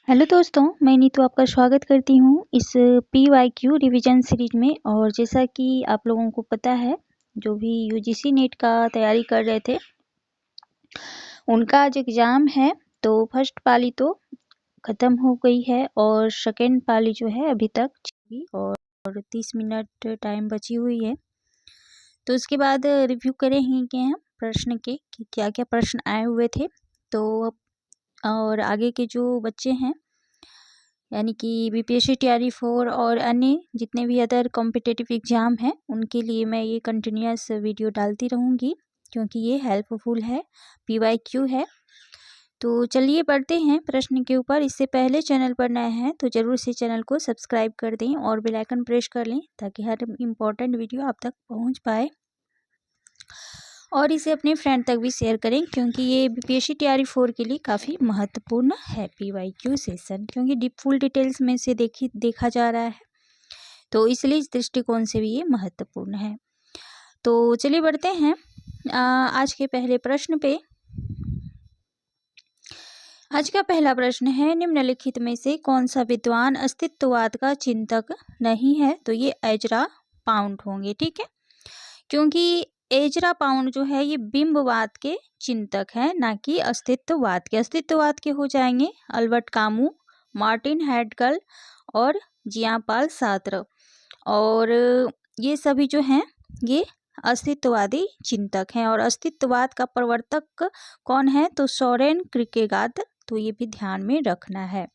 Hello दोस्तों, मैं नीतू आपका स्वागत करती हूँ इस PYQ रिवीजन सीरीज में। और जैसा कि आप लोगों को पता है, जो भी UGC नेट का तैयारी कर रहे थे उनका आज एग्ज़ाम है। तो फर्स्ट पाली तो ख़त्म हो गई है और सेकेंड पाली जो है अभी तक और 30 मिनट टाइम बची हुई है। तो उसके बाद रिव्यू करेंगे हम प्रश्न के कि क्या क्या प्रश्न आए हुए थे। तो और आगे के जो बच्चे हैं यानी कि BPSC TRE 4 और अन्य जितने भी अदर कॉम्पिटिटिव एग्ज़ाम हैं उनके लिए मैं ये कंटिन्यूअस वीडियो डालती रहूँगी, क्योंकि ये हेल्पफुल है, PYQ है। तो चलिए बढ़ते हैं प्रश्न के ऊपर। इससे पहले चैनल पर नए हैं तो ज़रूर से चैनल को सब्सक्राइब कर दें और बेल आइकन प्रेस कर लें ताकि हर इम्पोर्टेंट वीडियो आप तक पहुँच पाए, और इसे अपने फ्रेंड तक भी शेयर करें, क्योंकि ये BPSC TRE 4 के लिए काफ़ी महत्वपूर्ण है PYQ सेशन, क्योंकि फुल डिटेल्स में से देखा जा रहा है, तो इसलिए इस दृष्टिकोण से भी ये महत्वपूर्ण है। तो चलिए बढ़ते हैं आज के पहले प्रश्न पे। आज का पहला प्रश्न है, निम्नलिखित में से कौन सा विद्वान अस्तित्ववाद का चिंतक नहीं है? तो ये एजरा पाउंड होंगे, ठीक है, क्योंकि एजरा पाउंड जो है ये बिंबवाद के चिंतक हैं, ना कि अस्तित्ववाद के। अस्तित्ववाद के हो जाएंगे अल्बर्ट कामू, मार्टिन हेडगल और जियां पाल सार्त्र। और ये सभी जो हैं ये अस्तित्ववादी चिंतक हैं। और अस्तित्ववाद का प्रवर्तक कौन है? तो सोरेन किरकेगार्ड। तो ये भी ध्यान में रखना है।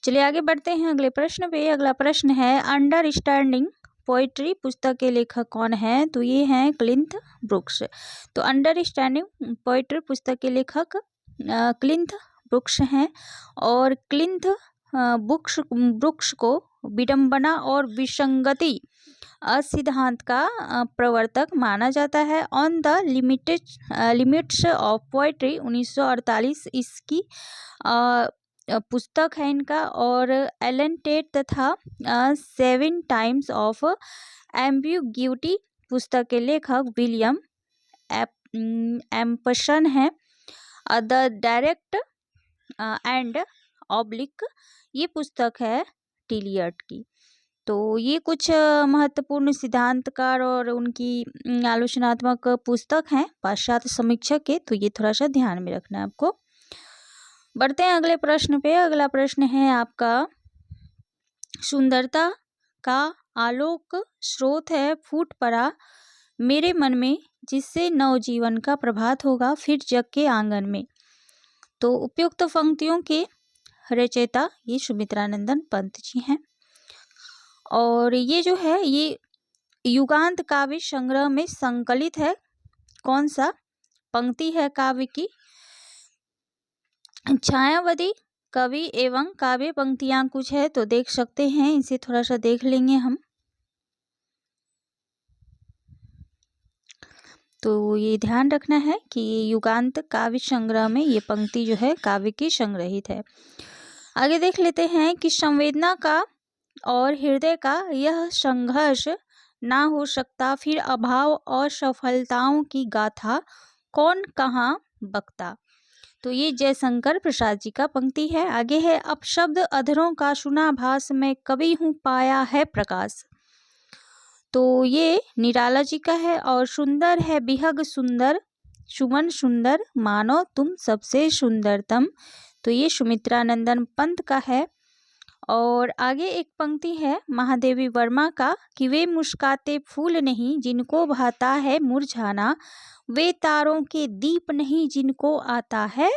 चलिए आगे बढ़ते हैं अगले प्रश्न पे। अगला प्रश्न है, अंडरस्टैंडिंग पोइट्री पुस्तक के लेखक कौन है? तो ये हैं क्लिंथ ब्रूक्स। तो अंडरस्टैंडिंग पोइट्री पुस्तक के लेखक क्लिंथ ब्रूक्स हैं। और क्लिंथ ब्रूक्स को विडंबना और विसंगति सिद्धांत का प्रवर्तक माना जाता है। On the limits of poetry 1948 इसकी पुस्तक है इनका। और एलन टेट तथा 7 टाइम्स ऑफ एम्बिग्यूटी पुस्तक के लेखक विलियम एम्पसन है। द डायरेक्ट एंड ऑब्लिक ये पुस्तक है टिलियट की। तो ये कुछ महत्वपूर्ण सिद्धांतकार और उनकी आलोचनात्मक पुस्तक हैं पाश्चात्य समीक्षक के। तो ये थोड़ा सा ध्यान में रखना है आपको। बढ़ते हैं अगले प्रश्न पे। अगला प्रश्न है आपका, सुंदरता का आलोक स्रोत है फूट पड़ा मेरे मन में, जिससे नवजीवन का प्रभात होगा फिर जग के आंगन में। तो उपयुक्त पंक्तियों के रचयिता ये सुमित्रानंदन पंत जी हैं। और ये जो है ये युगांत काव्य संग्रह में संकलित है। कौन सा पंक्ति है काव्य की? छायावती कवि एवं काव्य पंक्तियां कुछ है, तो देख सकते हैं, इसे थोड़ा सा देख लेंगे हम। तो ये ध्यान रखना है कि युगांत काव्य संग्रह में ये पंक्ति जो है काव्य की संग्रहित है। आगे देख लेते हैं कि संवेदना का और हृदय का यह संघर्ष ना हो सकता, फिर अभाव और सफलताओं की गाथा कौन कहाँ बकता। तो ये जयशंकर प्रसाद जी का पंक्ति है। आगे है, अपशब्द अधरों का सुना भास में कभी हूँ पाया है प्रकाश। तो ये निराला जी का है। और सुंदर है बिहग सुंदर सुमन सुंदर मानो तुम सबसे सुंदरतम। तो ये सुमित्रानंदन पंत का है। और आगे एक पंक्ति है महादेवी वर्मा का कि वे मुस्काते फूल नहीं जिनको भाता है मुरझाना, वे तारों के दीप नहीं जिनको आता है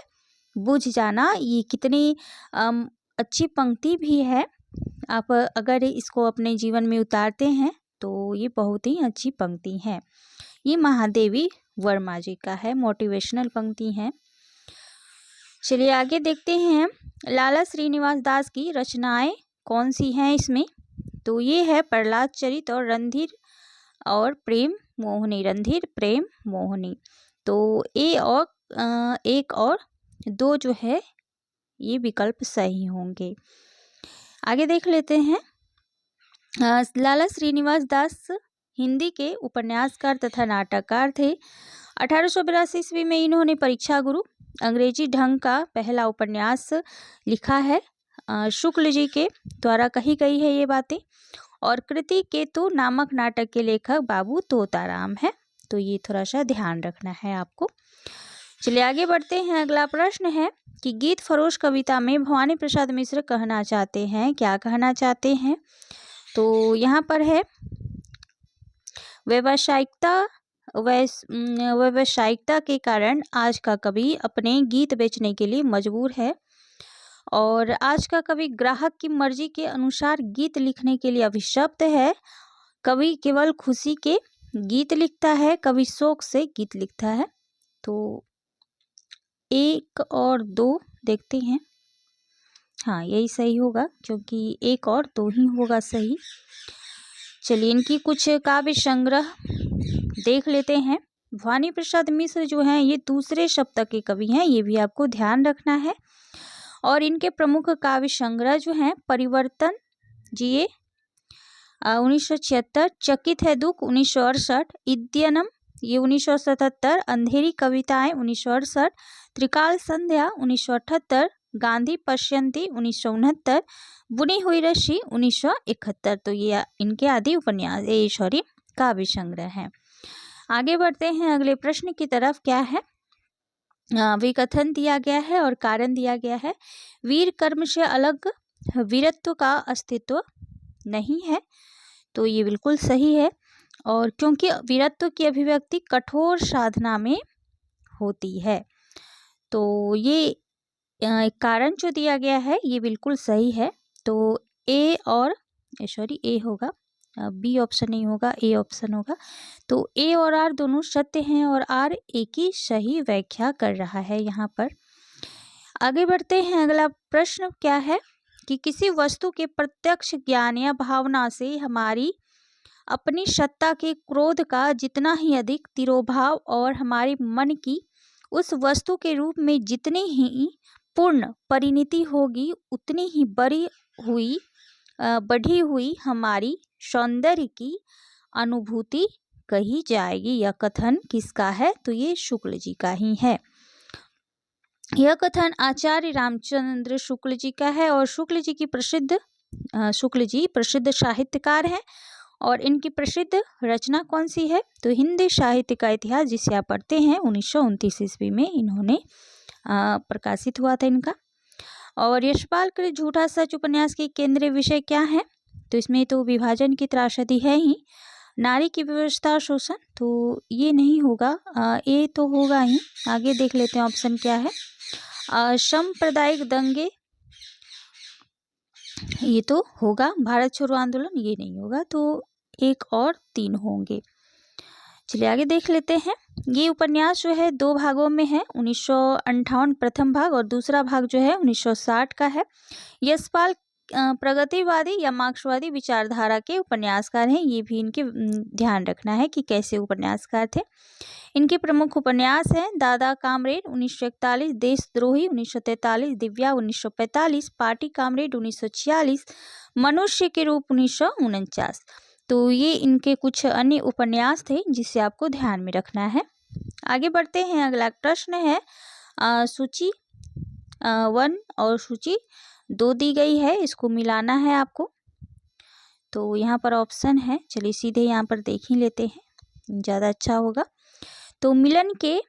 बुझ जाना। ये कितनी अच्छी पंक्ति भी है। आप अगर इसको अपने जीवन में उतारते हैं तो ये बहुत ही अच्छी पंक्ति है। ये महादेवी वर्मा जी का है, मोटिवेशनल पंक्ति है। चलिए आगे देखते हैं, लाला श्रीनिवास दास की रचनाएं कौन सी हैं इसमें? तो ये है प्रहलाद चरित और रणधीर और प्रेम मोहिनी, रणधीर प्रेम मोहिनी। तो एक और 2 जो है ये विकल्प सही होंगे। आगे देख लेते हैं, लाला श्रीनिवास दास हिंदी के उपन्यासकार तथा नाटककार थे। 1882 ईस्वी में इन्होंने परीक्षा गुरु अंग्रेजी ढंग का पहला उपन्यास लिखा है। शुक्ल जी के द्वारा कही गई है ये बातें। और कृति केतु नामक नाटक के लेखक बाबू तोताराम है। तो ये थोड़ा सा ध्यान रखना है आपको। चलिए आगे बढ़ते हैं। अगला प्रश्न है कि गीत फरोश कविता में भवानी प्रसाद मिश्र कहना चाहते हैं, क्या कहना चाहते हैं? तो यहाँ पर है व्यावसायिकता के कारण आज का कवि अपने गीत बेचने के लिए मजबूर है और आज का कवि ग्राहक की मर्जी के अनुसार गीत लिखने के लिए अभिशप्त है। कवि केवल खुशी के गीत लिखता है, कवि शौक से गीत लिखता है। तो 1 और 2 देखते हैं। हाँ, यही सही होगा क्योंकि 1 और 2 ही होगा सही। चलिए इनकी कुछ काव्य संग्रह देख लेते हैं। भवानी प्रसाद मिश्र जो हैं ये दूसरे शतक के कवि हैं, ये भी आपको ध्यान रखना है। और इनके प्रमुख काव्य संग्रह जो हैं परिवर्तन जिए 1976, चकित है दुख 1968, इद्यनम ये 1977, अंधेरी कविताएं 1968, त्रिकाल संध्या 1978, गांधी पश्यंती 1969, बुनी हुई रस्सी 1971। तो ये इनके आदि उपन्यास काव्य संग्रह हैं। आगे बढ़ते हैं अगले प्रश्न की तरफ। क्या है? विकथन दिया गया है और कारण दिया गया है। वीर कर्म से अलग वीरत्व का अस्तित्व नहीं है। तो ये बिल्कुल सही है। और क्योंकि वीरत्व की अभिव्यक्ति कठोर साधना में होती है। तो ये कारण जो दिया गया है ये बिल्कुल सही है। तो ए होगा, बी ऑप्शन नहीं होगा, ए ऑप्शन होगा। तो ए और आर दोनों सत्य हैं और आर एक ही सही व्याख्या कर रहा है यहाँ पर। आगे बढ़ते हैं। अगला प्रश्न क्या है कि किसी वस्तु के प्रत्यक्ष ज्ञान या भावना से हमारी अपनी सत्ता के क्रोध का जितना ही अधिक तिरोभाव और हमारे मन की उस वस्तु के रूप में जितनी ही पूर्ण परिणति होगी उतनी ही बढ़ी हुई हमारी सौंदर्य की अनुभूति कही जाएगी। यह कथन किसका है? तो ये शुक्ल जी का ही है। यह कथन आचार्य रामचंद्र शुक्ल जी का है और शुक्ल जी प्रसिद्ध साहित्यकार हैं। और इनकी प्रसिद्ध रचना कौन सी है? तो हिंदी साहित्य का इतिहास, जिसे आप पढ़ते हैं 1929 ईस्वी में इन्होंने प्रकाशित हुआ था इनका। और यशपाल कृत झूठा सच उपन्यास की केंद्रीय विषय क्या है? तो इसमें तो विभाजन की त्रासदी है ही, नारी की व्यवस्था शोषण, तो ये नहीं होगा, ये तो होगा ही। आगे देख लेते हैं ऑप्शन क्या है। सांप्रदायिक दंगे, ये तो होगा। भारत छोड़ो आंदोलन, ये नहीं होगा। तो 1 और 3 होंगे। चलिए आगे देख लेते हैं। ये उपन्यास जो है 2 भागों में है। 1958 प्रथम भाग और दूसरा भाग जो है 1960 का है। यशपाल प्रगतिवादी या मार्क्सवादी विचारधारा के उपन्यासकार हैं। ये भी इनके ध्यान रखना है कि कैसे उपन्यासकार थे। इनके प्रमुख उपन्यास हैं दादा कामरेड 1941, देशद्रोही 1943, दिव्या 1945, पार्टी कामरेड 1946, मनुष्य के रूप 1949। तो ये इनके कुछ अन्य उपन्यास थे जिसे आपको ध्यान में रखना है। आगे बढ़ते हैं। अगला प्रश्न है सूची 1 और सूची 2 दी गई है, इसको मिलाना है आपको। तो यहाँ पर ऑप्शन है, चलिए सीधे यहाँ पर देख ही लेते हैं, ज़्यादा अच्छा होगा। तो मिलन के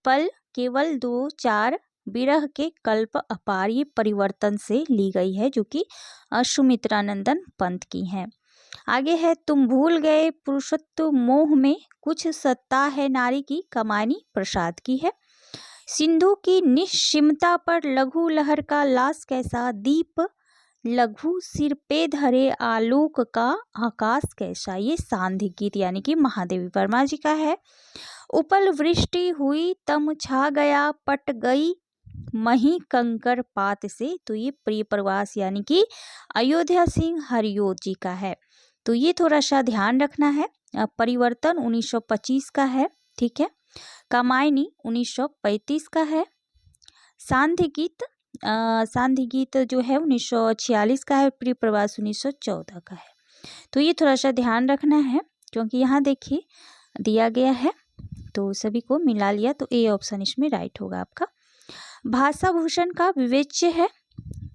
पल केवल 2-4, विरह के कल्प अपार, ये परिवर्तन से ली गई है जो कि सुमित्रानंदन पंत की हैं। आगे है तुम भूल गए पुरुषत्व मोह में कुछ सत्ता है नारी की, कमानी प्रसाद की है। सिंधु की निश्चिमता पर लघु लहर का लाश कैसा, दीप लघु सिर पे धरे आलोक का आकाश कैसा, ये सांध्य गीत यानी कि महादेवी वर्मा जी का है। उपल वृष्टि हुई तम छा गया पट गई मही कंकर पात से, तो ये प्रिय प्रवास यानी कि अयोध्या सिंह हरियोत जी का है। तो ये थोड़ा सा ध्यान रखना है। परिवर्तन 1925 का है, ठीक है। कामायनी 1935 का है। सांध्य गीत जो है 1946 का है। प्रिय प्रवास 1914 का है। तो ये थोड़ा सा ध्यान रखना है क्योंकि यहाँ देखिए दिया गया है तो सभी को मिला लिया, तो ए ऑप्शन इसमें राइट होगा आपका। भाषा भूषण का विवेच्य है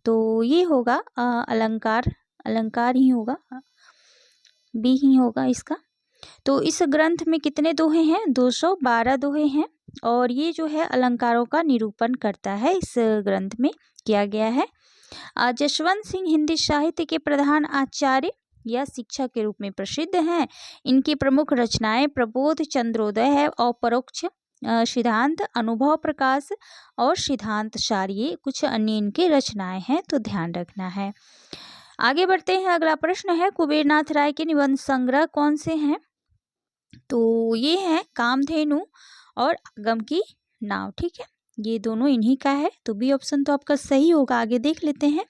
तो ये होगा अलंकार, अलंकार ही होगा, बी ही होगा इसका। तो इस ग्रंथ में कितने दोहे हैं? 212 दोहे हैं और ये जो है अलंकारों का निरूपण करता है, इस ग्रंथ में किया गया है। जसवंत सिंह हिंदी साहित्य के प्रधान आचार्य या शिक्षक के रूप में प्रसिद्ध हैं। इनकी प्रमुख रचनाएं प्रबोध, चंद्रोदय है, अपरोक्ष सिद्धांत, अनुभव प्रकाश और सिद्धांत सार, ये कुछ अन्य इनकी रचनाएं हैं, तो ध्यान रखना है। आगे बढ़ते हैं। अगला प्रश्न है, कुबेरनाथ राय के निबंध संग्रह कौन से हैं? तो ये हैं कामधेनु और आगम की नाव। ठीक है, ये दोनों इन्हीं का है, तो बी ऑप्शन तो आपका सही होगा। आगे देख लेते हैं।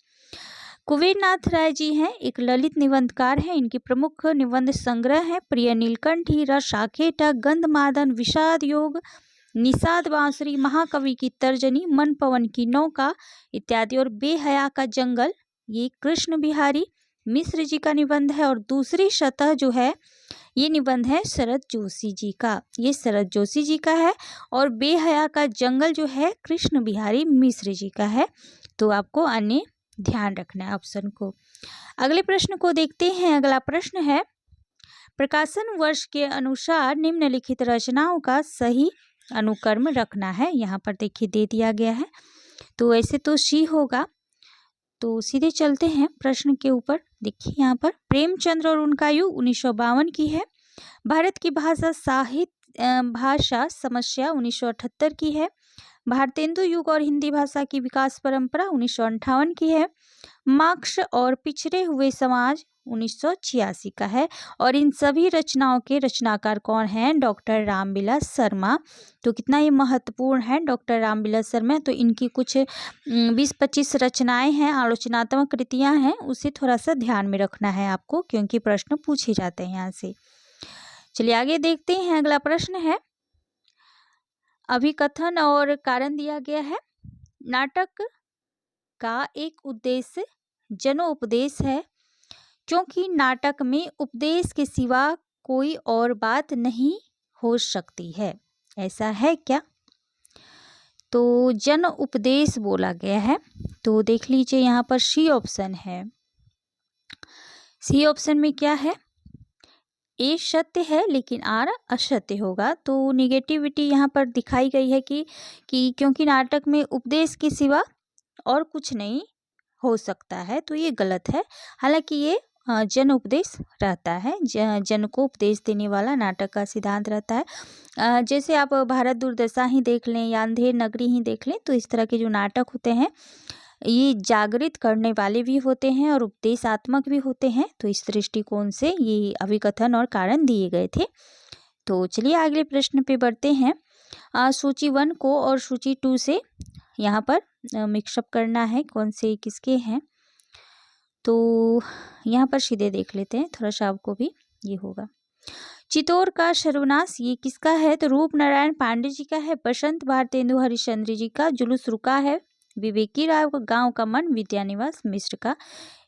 कुबेरनाथ राय जी हैं एक ललित निबंधकार हैं। इनकी प्रमुख निबंध संग्रह है प्रिय नीलकंठी, रस आखेटा, गंधमादन, विषाद योग, निषाद बांसुरी, महाकवि की तर्जनी, मन पवन की नौका इत्यादि, और बेहया का जंगल ये कृष्ण बिहारी मिश्र जी का निबंध है। और दूसरी सतह जो है ये निबंध है शरद जोशी जी का, ये शरद जोशी जी का है। और बेहया का जंगल जो है कृष्ण बिहारी मिश्र जी का है। तो आपको अन्य ध्यान रखना है ऑप्शन को। अगले प्रश्न को देखते हैं। अगला प्रश्न है, प्रकाशन वर्ष के अनुसार निम्नलिखित रचनाओं का सही अनुक्रम रखना है। यहाँ पर देखिए दे दिया गया है, तो ऐसे तो सी होगा। तो सीधे चलते हैं प्रश्न के ऊपर। देखिए यहाँ पर प्रेमचंद्र और उनका युग 1952 की है। भारत की भाषा साहित्य भाषा समस्या 1978 की है। भारतेंदु युग और हिंदी भाषा की विकास परंपरा 1958 की है। मार्क्स और पिछड़े हुए समाज 1986 का है। और इन सभी रचनाओं के रचनाकार कौन हैं? डॉक्टर रामविलास शर्मा। तो कितना ये महत्वपूर्ण है डॉक्टर रामविलास शर्मा। तो इनकी कुछ 20-25 रचनाएं हैं, आलोचनात्मक कृतियां हैं, उसे थोड़ा सा ध्यान में रखना है आपको, क्योंकि प्रश्न पूछे जाते हैं यहाँ से। चलिए आगे देखते हैं। अगला प्रश्न है, अभिकथन और कारण दिया गया है। नाटक का एक उद्देश्य जनोपदेश है, क्योंकि नाटक में उपदेश के सिवा कोई और बात नहीं हो सकती है। ऐसा है क्या? तो जन उपदेश बोला गया है। तो देख लीजिए यहाँ पर सी ऑप्शन है। सी ऑप्शन में क्या है? ए सत्य है लेकिन आर असत्य होगा। तो निगेटिविटी यहाँ पर दिखाई गई है कि क्योंकि नाटक में उपदेश के सिवा और कुछ नहीं हो सकता है, तो ये गलत है। हालांकि ये जन उपदेश रहता है, जन को उपदेश देने वाला नाटक का सिद्धांत रहता है। जैसे आप भारत दुर्दशा ही देख लें या अंधेर नगरी ही देख लें, तो इस तरह के जो नाटक होते हैं ये जागृत करने वाले भी होते हैं और उपदेशात्मक भी होते हैं। तो इस दृष्टिकोण से ये अभिकथन और कारण दिए गए थे। तो चलिए अगले प्रश्न पे बढ़ते हैं। सूची 1 को और सूची 2 से यहाँ पर मिक्सअप करना है, कौन से किसके हैं। तो यहाँ पर सीधे देख लेते हैं, थोड़ा सा आपको भी ये होगा। चित्तौड़ का सर्वनाश ये किसका है? तो रूप नारायण पांडे जी का है। बसंत भारतेंदु हरिश्चंद्र जी का। जुलूस रुका है विवेकी राव का। गांव का मन विद्यानिवास मिश्र का।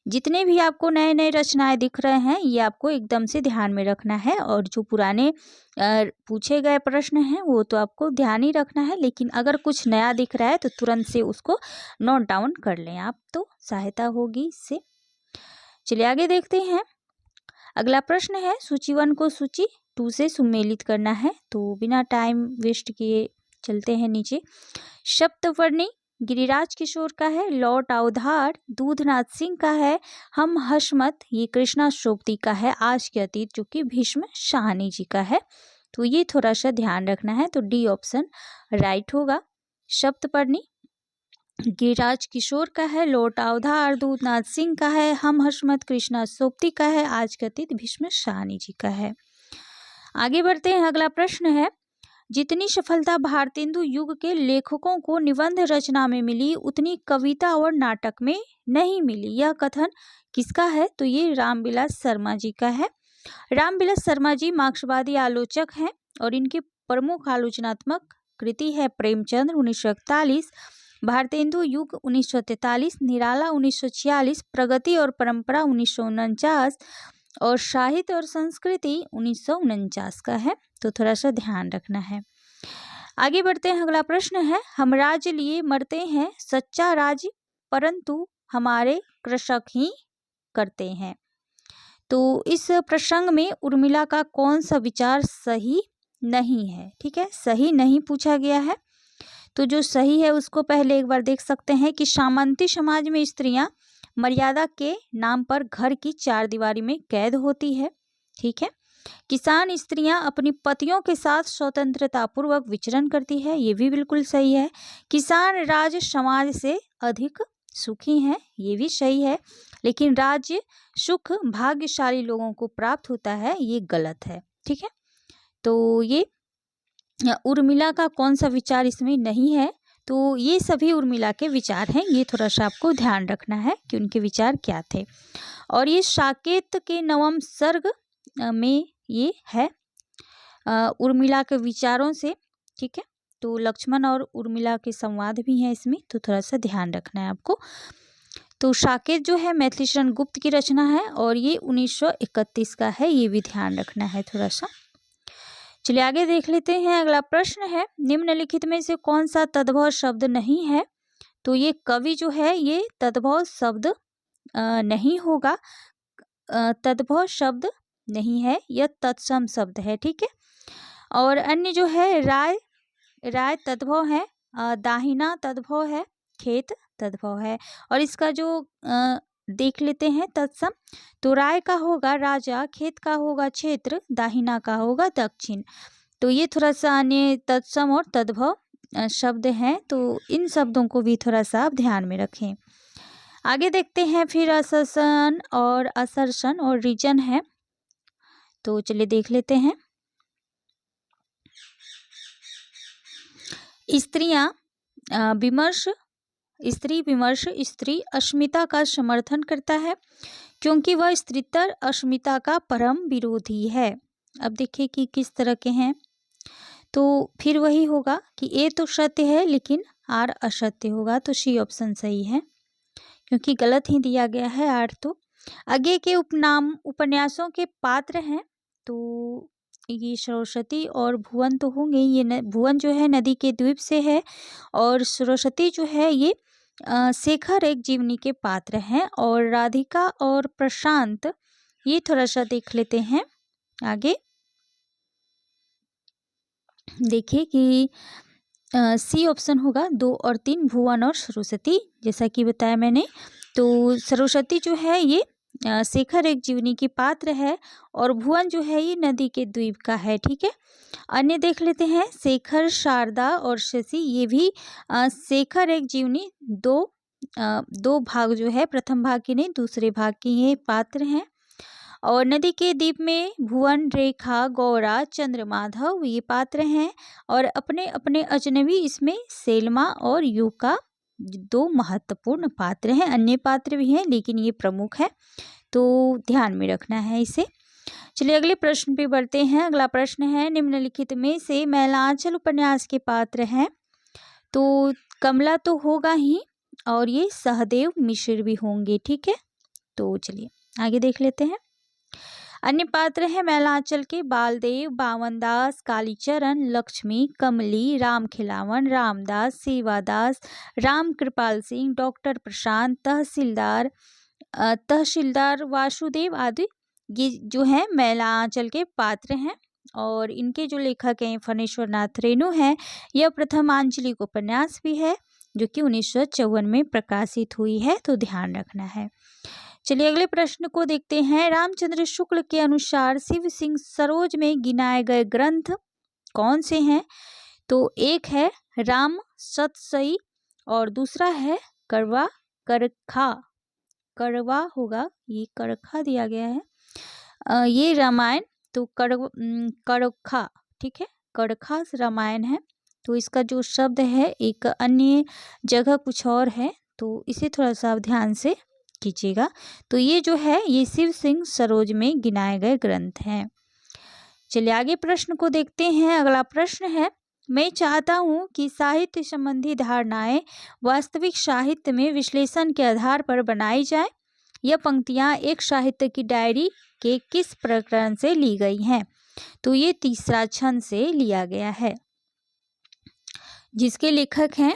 जितने भी आपको नए नए रचनाएं दिख रहे हैं ये आपको एकदम से ध्यान में रखना है, और जो पुराने पूछे गए प्रश्न हैं वो तो आपको ध्यान ही रखना है, लेकिन अगर कुछ नया दिख रहा है तो तुरंत से उसको नोट डाउन कर लें आप, तो सहायता होगी इससे। चलिए आगे देखते हैं। अगला प्रश्न है, सूची 1 को सूची 2 से सुमेलित करना है। तो बिना टाइम वेस्ट किए चलते हैं नीचे। सप्तवर्णी गिरिराज किशोर का है। लौट अवधार दूधनाथ सिंह का है। हम हशमत ये कृष्णा सोपती का है। आज के अतीत जो कि भीष्म शाहनी जी का है। तो ये थोड़ा सा ध्यान रखना है, तो डी ऑप्शन राइट होगा। सप्तपर्णी गिरिराज किशोर का है। लौट अवधार दूधनाथ सिंह का है। हम हशमत कृष्णा सोपती का है। आज के अतीत भीष्म शाहनी जी का है। आगे बढ़ते हैं। अगला प्रश्न है, जितनी सफलता भारतेंदु युग के लेखकों को निबंध रचना में मिली उतनी कविता और नाटक में नहीं मिली। यह कथन किसका है? तो ये रामविलास शर्मा जी का है। रामविलास शर्मा जी मार्क्सवादी आलोचक हैं और इनकी प्रमुख आलोचनात्मक कृति है प्रेमचंद्र 1941, भारतेंदु युग 1943, निराला 1946, प्रगति और परंपरा 1949 और साहित्य और संस्कृति 1949 का है। तो थोड़ा सा ध्यान रखना है। आगे बढ़ते हैं। अगला प्रश्न है, हम राज्य लिए मरते हैं, सच्चा राज परंतु हमारे कृषक ही करते हैं। तो इस प्रसंग में उर्मिला का कौन सा विचार सही नहीं है? ठीक है, सही नहीं पूछा गया है। तो जो सही है उसको पहले एक बार देख सकते हैं कि सामंती समाज में स्त्रियां मर्यादा के नाम पर घर की चार दीवारी में कैद होती है। ठीक है, किसान स्त्रियां अपनी पतियों के साथ स्वतंत्रता पूर्वक विचरण करती है, ये भी बिल्कुल सही है। किसान राज समाज से अधिक सुखी हैं, ये भी सही है। लेकिन राज्य सुख भाग्यशाली लोगों को प्राप्त होता है, ये गलत है। ठीक है, तो ये उर्मिला का कौन सा विचार इसमें नहीं है? तो ये सभी उर्मिला के विचार हैं, ये थोड़ा सा आपको ध्यान रखना है कि उनके विचार क्या थे। और ये साकेत के नवम सर्ग में ये है उर्मिला के विचारों से। ठीक है, तो लक्ष्मण और उर्मिला के संवाद भी हैं इसमें, तो थोड़ा सा ध्यान रखना है आपको। तो साकेत जो है मैथिली शरण गुप्त की रचना है और ये 1931 का है, ये भी ध्यान रखना है थोड़ा सा। चलिए आगे देख लेते हैं। अगला प्रश्न है, निम्नलिखित में से कौन सा तद्भव शब्द नहीं है? तो ये कवि जो है ये तद्भव शब्द नहीं होगा, तद्भव शब्द नहीं है, यह तत्सम शब्द है। ठीक है, और अन्य जो है राय तद्भव है, दाहिना तद्भव है, खेत तद्भव है। और इसका जो देख लेते हैं तत्सम, तो राय का होगा राजा, खेत का होगा क्षेत्र, दाहिना का होगा दक्षिण। तो ये थोड़ा सा अन्य तत्सम और तद्भव शब्द हैं, तो इन शब्दों को भी थोड़ा सा आप ध्यान में रखें। आगे देखते हैं फिर असर्शन और असर्शन और रीजन है, तो चलिए देख लेते हैं। स्त्री विमर्श स्त्री अस्मिता का समर्थन करता है क्योंकि वह स्त्रीतर अस्मिता का परम विरोधी है। अब देखिए कि किस तरह के हैं, तो फिर वही होगा कि ए तो सत्य है लेकिन आर असत्य होगा, तो सी ऑप्शन सही है क्योंकि गलत ही दिया गया है आर। तो आगे के उपन्यासों के पात्र हैं, तो ये सरस्वती और भुवन तो होंगे। ये भुवन जो है नदी के द्वीप से है और सरस्वती जो है ये शेखर एक जीवनी के पात्र हैं। और राधिका और प्रशांत ये थोड़ा सा देख लेते हैं आगे। देखिए कि सी ऑप्शन होगा 2 और 3, भुवन और सरस्वती, जैसा कि बताया मैंने। तो सरस्वती जो है ये शेखर एक जीवनी की पात्र है और भुवन जो है ये नदी के द्वीप का है। ठीक है, अन्य देख लेते हैं शेखर, शारदा और शशि, ये भी शेखर एक जीवनी दो भाग जो है, प्रथम भाग की नहीं दूसरे भाग की ये पात्र हैं। और नदी के द्वीप में भुवन, रेखा, गौरा, चंद्रमाधव ये पात्र हैं और अपने अपने अजनबी इसमें सेल्मा और युका 2 महत्वपूर्ण पात्र हैं। अन्य पात्र भी हैं लेकिन ये प्रमुख है, तो ध्यान में रखना है इसे। चलिए अगले प्रश्न पे बढ़ते हैं। अगला प्रश्न है, निम्नलिखित में से मैलांचल उपन्यास के पात्र हैं? तो कमला तो होगा ही और ये सहदेव मिश्र भी होंगे। ठीक है, तो चलिए आगे देख लेते हैं। अन्य पात्र हैं मैलांचल के बालदेव, बावनदास, कालीचरण, लक्ष्मी, कमली, राम खिलावन, रामदास, सेवादास, राम कृपाल सिंह, डॉक्टर प्रशांत, तहसीलदार वासुदेव आदि ये जो है मैलांचल के पात्र हैं। और इनके जो लेखक हैं फणेश्वर नाथ रेणु हैं। यह प्रथम आंचलिक उपन्यास भी है जो कि 1954 में प्रकाशित हुई है, तो ध्यान रखना है। चलिए अगले प्रश्न को देखते हैं। रामचंद्र शुक्ल के अनुसार शिव सिंह सरोज में गिनाए गए ग्रंथ कौन से हैं? तो एक है राम सतसई और दूसरा है करवा होगा, ये करखा दिया गया है। ये रामायण तो करखा, ठीक है, करखा रामायण है। तो इसका जो शब्द है एक अन्य जगह कुछ और है, तो इसे थोड़ा सा ध्यान से कीजिएगा। तो ये जो है ये शिव सिंह सरोज में गिनाए गए ग्रंथ हैं। चलिए आगे प्रश्न को देखते हैं। अगला प्रश्न है, मैं चाहता हूँ कि साहित्य संबंधी धारणाएं वास्तविक साहित्य में विश्लेषण के आधार पर बनाई जाए। यह पंक्तियां एक साहित्य की डायरी के किस प्रकरण से ली गई हैं? तो ये तीसरा छंद से लिया गया है, जिसके लेखक हैं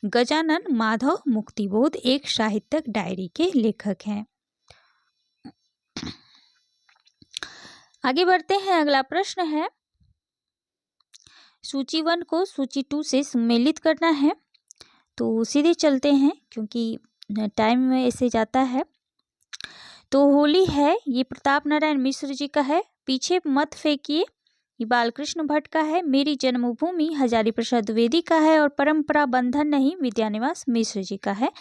गजानन माधव मुक्तिबोध एक साहित्यिक डायरी के लेखक हैं। आगे बढ़ते हैं, अगला प्रश्न है सूची 1 को सूची 2 से सम्मिलित करना है। तो सीधे चलते हैं क्योंकि टाइम में ऐसे जाता है। तो होली है, ये प्रताप नारायण मिश्र जी का है। पीछे मत फेंकिए, ये बालकृष्ण भट्ट का है। मेरी जन्मभूमि हजारी प्रसाद द्विवेदी का है। और परंपरा बंधन नहीं विद्यानिवास मिश्र जी का है।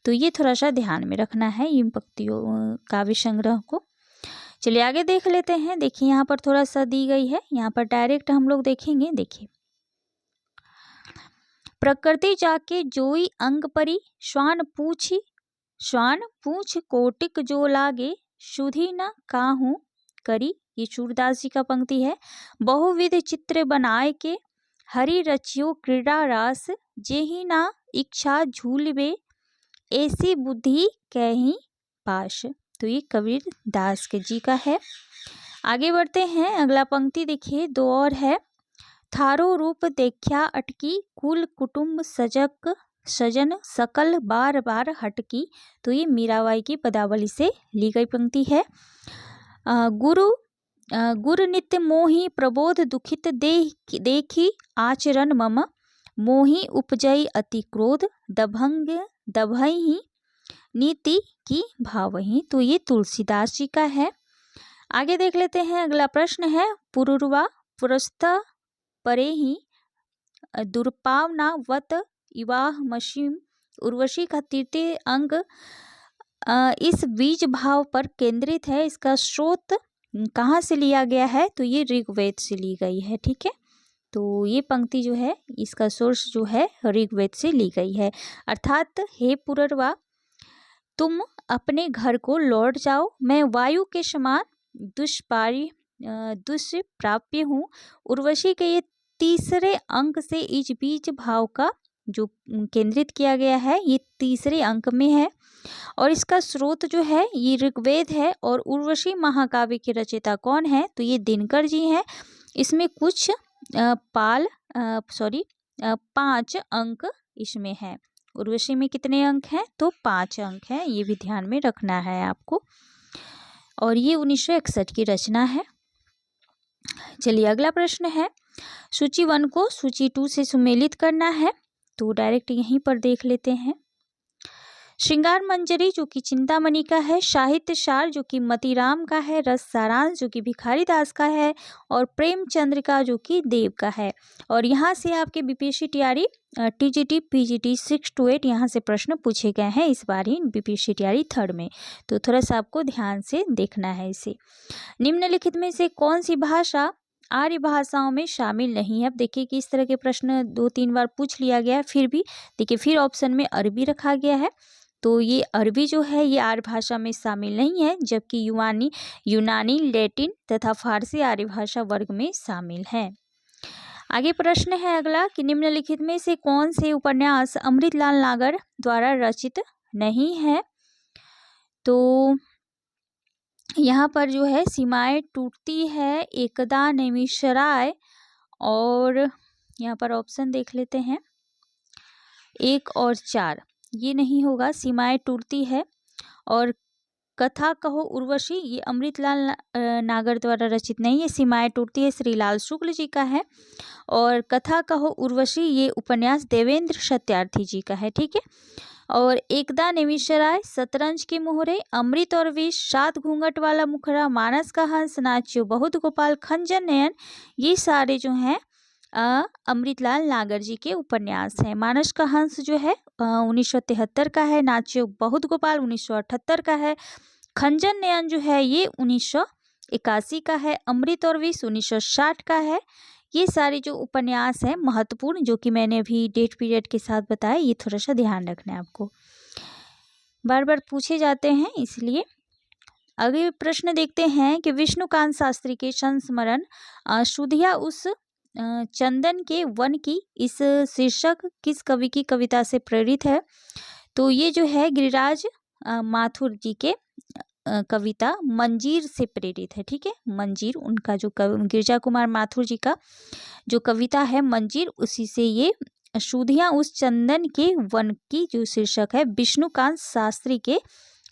तो ये थोड़ा सा ध्यान में रखना है इन पंक्तियों काव्य संग्रह को। चलिए आगे देख लेते हैं। देखिए यहाँ पर थोड़ा सा दी गई है, यहाँ पर डायरेक्ट हम लोग देखेंगे। देखिए, प्रकृति जाके जोई अंग परी, श्वान पूछ कोटिक जो लागे, सुधी न काहू करी। ये सूरदास जी का पंक्ति है। बहुविध चित्र बनाए के, हरि रचियो क्रीड़ा रास, जेहि ना इच्छा झूलबे, ऐसी बुद्धि कहीं पाश। तो ये कबीर दास के जी का है। आगे बढ़ते हैं, अगला पंक्ति देखिए 2 और है। थारो रूप देखा अटकी, कुल कुटुंब सजन सकल बार बार हटकी। तो ये मीराबाई की पदावली से ली गई पंक्ति है। गुरु नित्य मोहि प्रबोध दुखित देखी, आचरण मम मोहि उपजई अति क्रोध, दभंग नीति की भावही। तो ये तुलसीदास जी का है। आगे देख लेते हैं, अगला प्रश्न है पुरुरवा पुरस्थ परे ही, दुर्पावना वत इवाह मशीम। उर्वशी का 3 अंग इस बीज भाव पर केंद्रित है। इसका स्रोत कहाँ से लिया गया है? तो ये ऋग्वेद से ली गई है। ठीक है, तो ये पंक्ति जो है इसका सोर्स जो है ऋग्वेद से ली गई है। अर्थात हे पुररवा, तुम अपने घर को लौट जाओ, मैं वायु के समान दुष्प्राप्य हूँ। उर्वशी के ये 3 अंक से इस बीज भाव का जो केंद्रित किया गया है ये 3 अंक में है। और इसका स्रोत जो है ये ऋग्वेद है। और उर्वशी महाकाव्य के रचयिता कौन है? तो ये दिनकर जी हैं। इसमें कुछ 5 अंक इसमें है। उर्वशी में कितने अंक हैं? तो 5 अंक हैं, ये भी ध्यान में रखना है आपको। और ये 1961 की रचना है। चलिए अगला प्रश्न है, सूची 1 को सूची 2 से सम्मिलित करना है। तो डायरेक्ट यहीं पर देख लेते हैं। श्रृंगार मंजरी जो कि चिंतामणि का है, साहित्य सार जो कि मतीराम का है, रस सारांश जो कि भिखारी दास का है, और प्रेमचंद्र का जो कि देव का है। और यहाँ से आपके बीपीएससी तैयारी टीजीटी पीजीटी 6 to 8 यहाँ से प्रश्न पूछे गए हैं इस बार ही बीपीएससी तैयारी 3rd में। तो थोड़ा सा आपको ध्यान से देखना है इसे। निम्नलिखित में से कौन सी भाषा आर्य भाषाओं में शामिल नहीं है? अब देखिए कि इस तरह के प्रश्न 2-3 बार पूछ लिया गया है, फिर भी देखिए फिर ऑप्शन में अरबी रखा गया है। तो ये अरबी जो है ये आर्य भाषा में शामिल नहीं है, जबकि यूनानी, लैटिन तथा फारसी आर्य भाषा वर्ग में शामिल है। आगे प्रश्न है अगला कि निम्नलिखित में से कौन से उपन्यास अमृतलाल नागर द्वारा रचित नहीं है? तो यहाँ पर जो है सीमाएं टूटती है, एकदा नैमिषारण्य, और यहाँ पर ऑप्शन देख लेते हैं 1 और 4। ये नहीं होगा, सीमाएं टूटती है। और कथा कहो उर्वशी ये अमृतलाल नागर द्वारा रचित नहीं है। सीमाएं टूटती है श्रीलाल शुक्ल जी का है। और कथा कहो उर्वशी ये उपन्यास देवेंद्र सत्यार्थी जी का है। ठीक है, और एकदा नैमिषारण्य, शतरंज के मोहरे, अमृत और विष, 7 घूंघट वाला मुखड़ा, मानस का हंस, नाच्यो बहुत गोपाल, खंजन नयन, ये सारे जो हैं अमृतलाल नागर जी के उपन्यास हैं। मानस का हंस जो है 1973 का है, नाच्यो बहुत गोपाल 1978 का है, खंजन नयन जो है ये 1981 का है, अमृत और विष 1960 का है। ये सारे जो उपन्यास हैं महत्वपूर्ण, जो कि मैंने अभी डेट पीरियड के साथ बताया, ये थोड़ा सा ध्यान रखना है आपको, बार बार पूछे जाते हैं इसलिए। अगले प्रश्न देखते हैं कि विष्णुकांत शास्त्री के संस्मरण सुधिया उस चंदन के वन की, इस शीर्षक किस कवि की कविता से प्रेरित है? तो ये जो है गिरिराज माथुर जी के कविता मंजीर से प्रेरित है। ठीक है, मंजीर उनका जो गिरिजा कुमार माथुर जी का जो कविता है मंजीर, उसी से ये सुधियाँ उस चंदन के वन की जो शीर्षक है विष्णुकांत शास्त्री के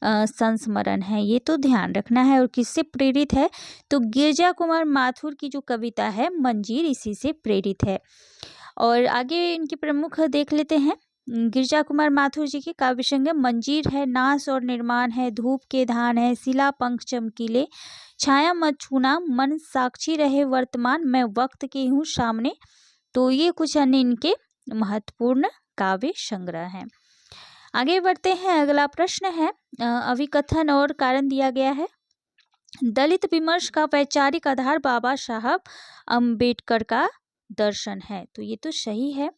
संस्मरण है। ये तो ध्यान रखना है। और किससे प्रेरित है? तो गिरजा कुमार माथुर की जो कविता है मंजीर इसी से प्रेरित है। और आगे इनके प्रमुख देख लेते हैं। गिरजा कुमार माथुर जी की काव्य संग्रह मंजीर है, नाश और निर्माण है, धूप के धान है, शिला पंख चमकीले, छाया मत छूना, मन साक्षी रहे वर्तमान, मैं वक्त की हूँ सामने। तो ये कुछ अन्य इनके महत्वपूर्ण काव्य संग्रह हैं। आगे बढ़ते हैं। अगला प्रश्न है अभिकथन और कारण दिया गया है। दलित विमर्श का वैचारिक आधार बाबा साहब अम्बेडकर का दर्शन है। तो ये तो सही है,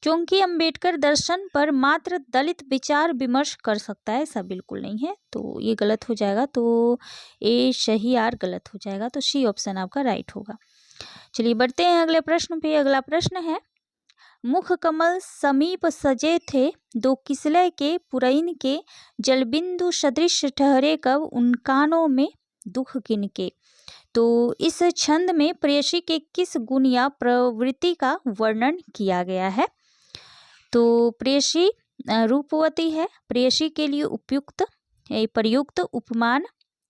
क्योंकि अम्बेडकर दर्शन पर मात्र दलित विचार विमर्श कर सकता है, ऐसा बिल्कुल नहीं है। तो ये गलत हो जाएगा। तो ए सही, आर गलत हो जाएगा। तो सी ऑप्शन आपका राइट होगा। चलिए बढ़ते हैं अगले प्रश्न पे। अगला प्रश्न है मुख कमल समीप सजे थे, दो किसलय के पुरैन के, जलबिंदु सदृश ठहरे कब, उन कानों में दुख किनके। तो इस छंद में प्रेयसी के किस गुण या प्रवृत्ति का वर्णन किया गया है? तो प्रेयसी रूपवती है, प्रेयसी के लिए उपयुक्त प्रयुक्त उपमान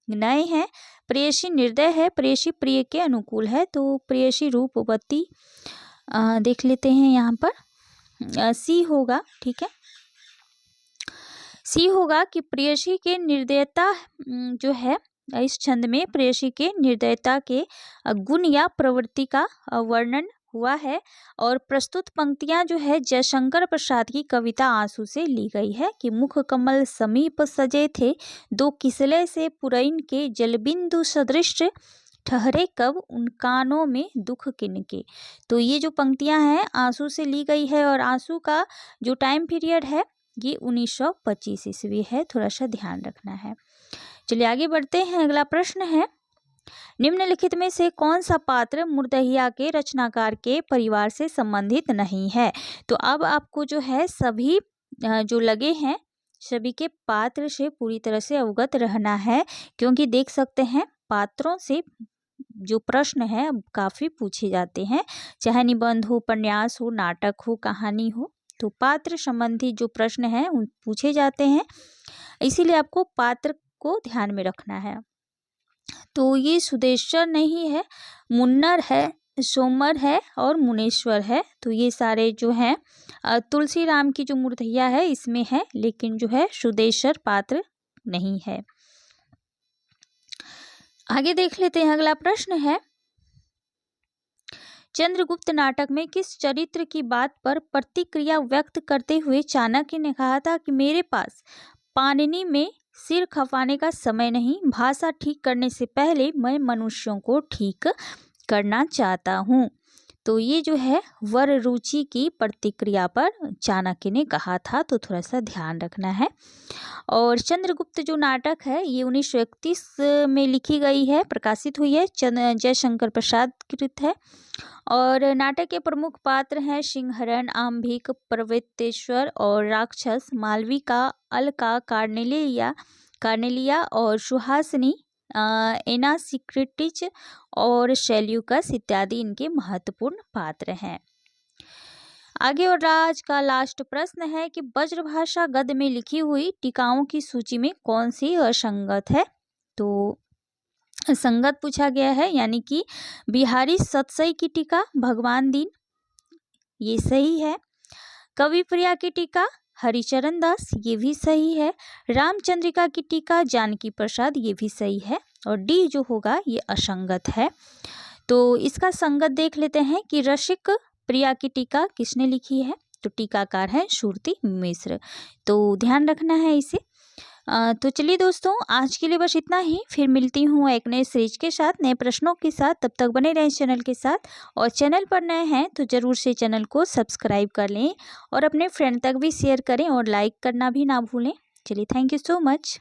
नए हैं, प्रेयसी निर्दय है, प्रेयसी प्रिय के अनुकूल है। तो प्रेयसी रूपवती देख लेते हैं यहाँ पर सी होगा। ठीक है, सी होगा कि प्रेयसी के निर्दयता जो है इस छंद में प्रेयसी के निर्दयता के गुण या प्रवृत्ति का वर्णन हुआ है। और प्रस्तुत पंक्तियां जो है जयशंकर प्रसाद की कविता आंसू से ली गई है कि मुख कमल समीप सजे थे, दो किसले से पुरैन के, जलबिंदु सदृश ठहरे कब, उन कानों में दुख किनके। तो ये जो पंक्तियां हैं आंसू से ली गई है। और आंसू का जो टाइम पीरियड है ये 1925 ईस्वी है, थोड़ा सा ध्यान रखना है। चलिए आगे बढ़ते हैं। अगला प्रश्न है निम्नलिखित में से कौन सा पात्र मुर्दहिया के रचनाकार के परिवार से संबंधित नहीं है? तो अब आपको जो है सभी जो लगे हैं सभी के पात्र से पूरी तरह से अवगत रहना है, क्योंकि देख सकते हैं पात्रों से जो प्रश्न है काफी पूछे जाते हैं, चाहे निबंध हो, उपन्यास हो, नाटक हो, कहानी हो। तो पात्र संबंधी जो प्रश्न है उन पूछे जाते हैं, इसीलिए आपको पात्र को ध्यान में रखना है। तो ये सुदेश्वर नहीं है, मुन्नर है, सोमर है और मुनेश्वर है। तो ये सारे जो हैं तुलसी राम की जो मुर्दहिया है इसमें है, लेकिन जो है सुदेश्वर पात्र नहीं है। आगे देख लेते हैं। अगला प्रश्न है चंद्रगुप्त नाटक में किस चरित्र की बात पर प्रतिक्रिया व्यक्त करते हुए चाणक्य ने कहा था कि मेरे पास पाणिनि में सिर खपाने का समय नहीं, भाषा ठीक करने से पहले मैं मनुष्यों को ठीक करना चाहता हूँ। तो ये जो है वर रुचि की प्रतिक्रिया पर चाणक्य ने कहा था, तो थोड़ा सा ध्यान रखना है। और चंद्रगुप्त जो नाटक है ये 1931 में लिखी गई है, प्रकाशित हुई है, जयशंकर प्रसाद कृत है। और नाटक के प्रमुख पात्र हैं सिंहरण, आम्भिक, प्रवेतेश्वर और राक्षस, मालविका, अलका, कार्नेलिया और सुहासिनी, एनासिक्रिटिच और सेल्यूकस इत्यादि इनके महत्वपूर्ण पात्र हैं। आगे और आज का लास्ट प्रश्न है कि ब्रजभाषा गद्य में लिखी हुई टीकाओं की सूची में कौन सी असंगत है? तो संगत पूछा गया है, यानी कि बिहारी सतसई की टीका भगवान दीन ये सही है, कवि प्रिया की टीका हरिचरण दास ये भी सही है, रामचंद्रिका की टीका जानकी प्रसाद ये भी सही है, और डी जो होगा ये असंगत है। तो इसका संगत देख लेते हैं कि रसिक प्रिया की टीका किसने लिखी है? तो टीकाकार है सुरती मिश्र। तो ध्यान रखना है इसे। तो चलिए दोस्तों आज के लिए बस इतना ही, फिर मिलती हूँ एक नए सीरीज के साथ, नए प्रश्नों के साथ। तब तक बने रहें चैनल के साथ, और चैनल पर नए हैं तो ज़रूर से चैनल को सब्सक्राइब कर लें और अपने फ्रेंड तक भी शेयर करें और लाइक करना भी ना भूलें। चलिए थैंक यू सो मच।